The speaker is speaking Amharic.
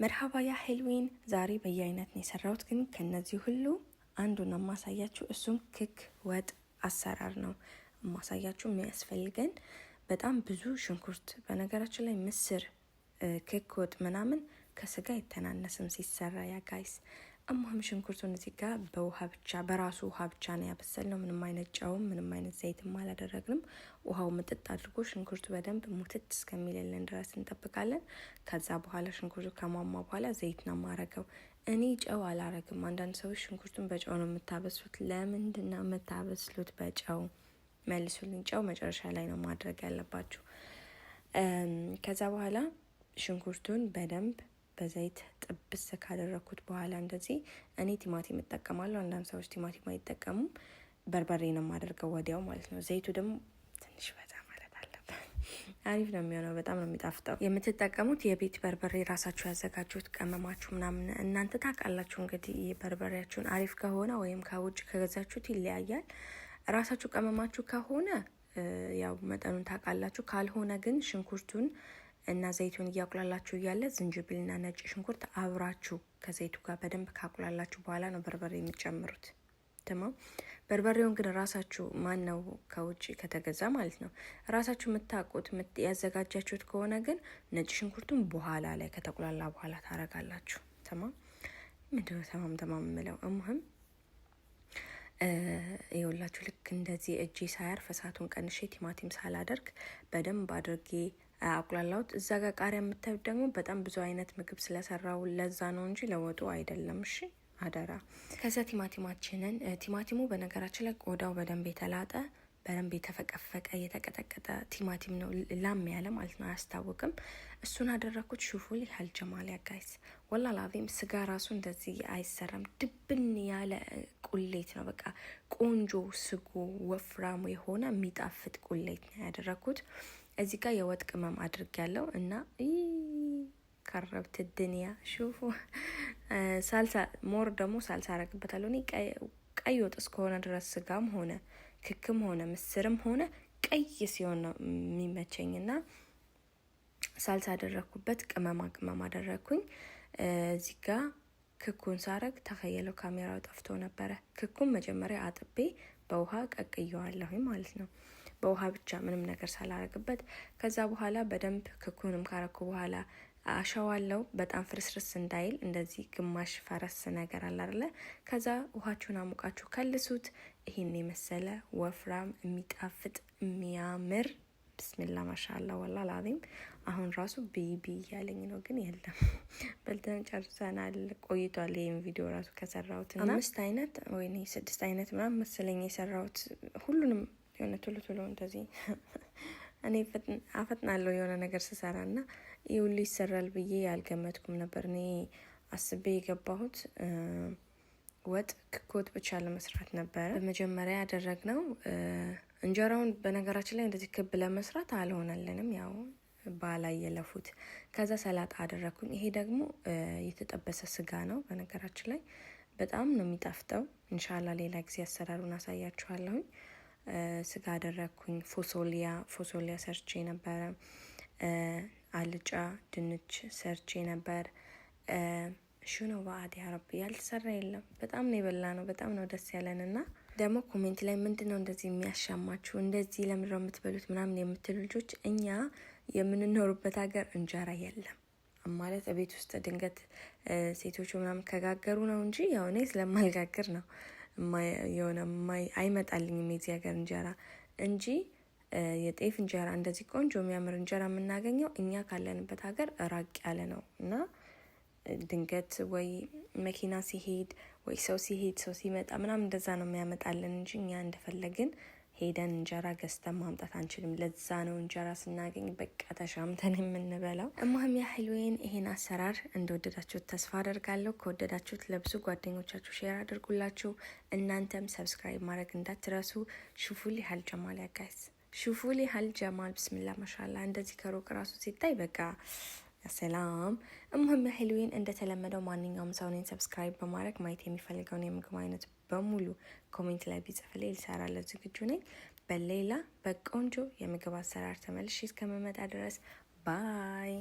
መርሐባ ያ ሄልዊን ዛሬ በየአይነት ነው የሰራሁት፣ ግን ከነዚህ ሁሉ አንዱን ማሳያችሁ እሱም ክክ ወጥ አሰራር ነው ማሳያችሁ። የሚያስፈልገን በጣም ብዙ ሽንኩርት፣ በነገራችን ላይ ምስር ክክ ወጥ ምናምን ከስጋ አይተናነስም ሲሰራ ያ ጋይስ። እማም ሽንኩርቱን እዚህ ጋር በውሃ ብቻ በራሱ ውሃ ብቻ ነው ያበሰልነው። ምንም አይነት ጨውም ምንም አይነት ዘይትም አላደረግንም። ውሃው ምጥጥ አድርጎ ሽንኩርቱ በደንብ ሙትት እስከሚልልን ድረስ እንጠብቃለን። ከዛ በኋላ ሽንኩርቱ ከሟሟ በኋላ ዘይት ነው የማረገው። እኔ ጨው አላረግም። አንዳንድ ሰዎች ሽንኩርቱን በጨው ነው የምታበስሉት። ለምንድን ነው የምታበስሉት በጨው? መልሱልኝ። ጨው መጨረሻ ላይ ነው ማድረግ ያለባችሁ። ከዛ በኋላ ሽንኩርቱን በደንብ በዘይት ጥብስ ካደረኩት በኋላ እንደዚህ እኔ ቲማቲም እጠቀማለሁ። አንዳንድ ሰዎች ቲማቲም አይጠቀሙም። በርበሬ ነው የማደርገው ወዲያው ማለት ነው። ዘይቱ ደግሞ ትንሽ በዛ ማለት አለበት። አሪፍ ነው የሚሆነው። በጣም ነው የሚጣፍጠው። የምትጠቀሙት የቤት በርበሬ ራሳችሁ ያዘጋጁት ቀመማችሁ ምናምን እናንተ ታውቃላችሁ። እንግዲህ በርበሬያችሁን አሪፍ ከሆነ ወይም ከውጭ ከገዛችሁት ይለያያል። ራሳችሁ ቀመማችሁ ከሆነ ያው መጠኑን ታውቃላችሁ። ካልሆነ ግን ሽንኩርቱን እና ዘይቱን እያቁላላችሁ እያለ ዝንጅብልና ነጭ ሽንኩርት አብራችሁ ከዘይቱ ጋር በደንብ ካቁላላችሁ በኋላ ነው በርበሬ የሚጨምሩት። ተማም በርበሬውን ግን ራሳችሁ ማን ነው ከውጭ ከተገዛ ማለት ነው ራሳችሁ የምታውቁት ያዘጋጃችሁት ከሆነ ግን ነጭ ሽንኩርቱን በኋላ ላይ ከተቁላላ በኋላ ታረጋላችሁ። ተማም ምንድነው ተማም የምለው እሙህም ይኸውላችሁ ልክ እንደዚህ እጄ ሳያርፍ እሳቱን ቀንሼ ቲማቲም ሳላደርግ በደንብ አድርጌ አቁላላሁት። እዛ ጋር ቃሪያ የምታዩት ደግሞ በጣም ብዙ አይነት ምግብ ስለሰራው ለዛ ነው እንጂ ለወጡ አይደለም። እሺ አደራ። ከዛ ቲማቲማችንን ቲማቲሙ በነገራችን ላይ ቆዳው በደንብ የተላጠ በደንብ የተፈቀፈቀ የተቀጠቀጠ ቲማቲም ነው፣ ላም ያለ ማለት ነው፣ አያስታውቅም። እሱን አደረኩት። ሹፉል ያልጀማል ያጋይስ ወላ ላዚም ስጋ ራሱ እንደዚህ አይሰራም። ድብን ያለ ቁሌት ነው። በቃ ቆንጆ ስጎ ወፍራሙ የሆነ የሚጣፍጥ ቁሌት ነው ያደረኩት። እዚህ ጋር የወጥ ቅመም አድርግ ያለው እና ከረብት ድንያ ሹፉ ሳልሳ ሞር ደግሞ ሳልሳ አረግበታለሁ። እኔ ቀይ ወጥ እስከሆነ ድረስ ስጋም ሆነ ክክም ሆነ ምስርም ሆነ ቀይ ሲሆን ነው የሚመቸኝና ሳልሳ አደረኩበት። ቅመም አደረኩኝ። እዚህ ጋር ክኩን ሳረግ ተኸየለው ካሜራው ጠፍቶ ነበረ። ክኩን መጀመሪያ አጥቤ በውሃ ቀቅየዋለሁ ማለት ነው፣ በውሃ ብቻ ምንም ነገር ሳላረግበት። ከዛ በኋላ በደንብ ክኩንም ካረኩ በኋላ አሸዋለው፣ በጣም ፍርስርስ እንዳይል እንደዚህ ግማሽ ፈረስ ነገር አለ አይደለ? ከዛ ውሃችሁን አሙቃችሁ ከልሱት። ይሄን የመሰለ ወፍራም የሚጣፍጥ የሚያምር ብስሚላ ማሻአላ ወላ ላዚም። አሁን ራሱ ቢቢ እያለኝ ነው፣ ግን የለም በልተን ጨርሰናል። ቆይቷል ይህን ቪዲዮ ራሱ ከሰራሁት እና 5 አይነት ወይኔ 6 አይነት ምናምን መሰለኝ የሰራሁት። ሁሉንም የሆነ ቶሎ እንደዚህ እኔ አፈጥናለሁ የሆነ ነገር ስሰራ እና ይህ ሁሉ ይሰራል ብዬ ያልገመትኩም ነበር። እኔ አስቤ የገባሁት ወጥ ክኮት ብቻ ለመስራት ነበረ። በመጀመሪያ ያደረግነው እንጀራውን በነገራችን ላይ እንደዚህ ክብ ለመስራት አልሆነልንም፣ ያው ባላይ የለፉት። ከዛ ሰላጣ አደረግኩኝ። ይሄ ደግሞ የተጠበሰ ስጋ ነው። በነገራችን ላይ በጣም ነው የሚጣፍጠው። ኢንሻአላህ ሌላ ጊዜ አሰራሩን አሳያችኋለሁኝ። ስጋ አደረግኩኝ። ፎሶሊያ ሰርቼ ነበረ። አልጫ ድንች ሰርቼ ነበር። ሹኖ ባአድ ያረብ ያልተሰራ የለም። በጣም ነው የበላ ነው። በጣም ነው ደስ ያለንና ደግሞ ኮሜንት ላይ ምንድነው እንደዚህ የሚያሻማችሁ እንደዚህ ለምንድነው የምትበሉት ምናምን የምትሉ ልጆች፣ እኛ የምንኖርበት ሀገር እንጀራ የለም ማለት ቤት ውስጥ ድንገት ሴቶቹ ምናምን ከጋገሩ ነው እንጂ ያው እኔ ስለማልጋግር ነው የሆነ አይመጣልኝም የዚህ ሀገር እንጀራ እንጂ የጤፍ እንጀራ እንደዚህ ቆንጆ የሚያምር እንጀራ የምናገኘው እኛ ካለንበት ሀገር ራቅ ያለ ነው እና ድንገት ወይ መኪና ሲሄድ ወይ ሰው ሲሄድ ሰው ሲመጣ ምናምን እንደዛ ነው የሚያመጣልን እንጂ እኛ እንደፈለግን ሄደን እንጀራ ገዝተን ማምጣት አንችልም። ለዛ ነው እንጀራ ስናገኝ በቃ ተሻምተን የምንበላው። እማህም ያህልዌን ይሄን አሰራር እንደወደዳችሁት ተስፋ አደርጋለሁ። ከወደዳችሁት ለብዙ ጓደኞቻችሁ ሼር አድርጉላችሁ። እናንተም ሰብስክራይብ ማድረግ እንዳትረሱ። ሹፉሊ ሀል ጀማል ያጋይስ፣ ሹፉሊ ሀል ጀማል ብስሚላ ማሻአላ። እንደዚህ ከሩቅ ራሱ ሲታይ በቃ ሰላም። እሙህም ያህልዌን እንደተለመደው ማንኛውም ሰው እኔን ሰብስክራይብ በማድረግ ማየት የሚፈልገውን የምግብ አይነት በሙሉ ኮሜንት ላይ ቢጽፍልኝ ልሰራለት ዝግጁ ነኝ። በሌላ በቆንጆ የምግብ አሰራር ተመልሼ እስከምመጣ ድረስ ባይ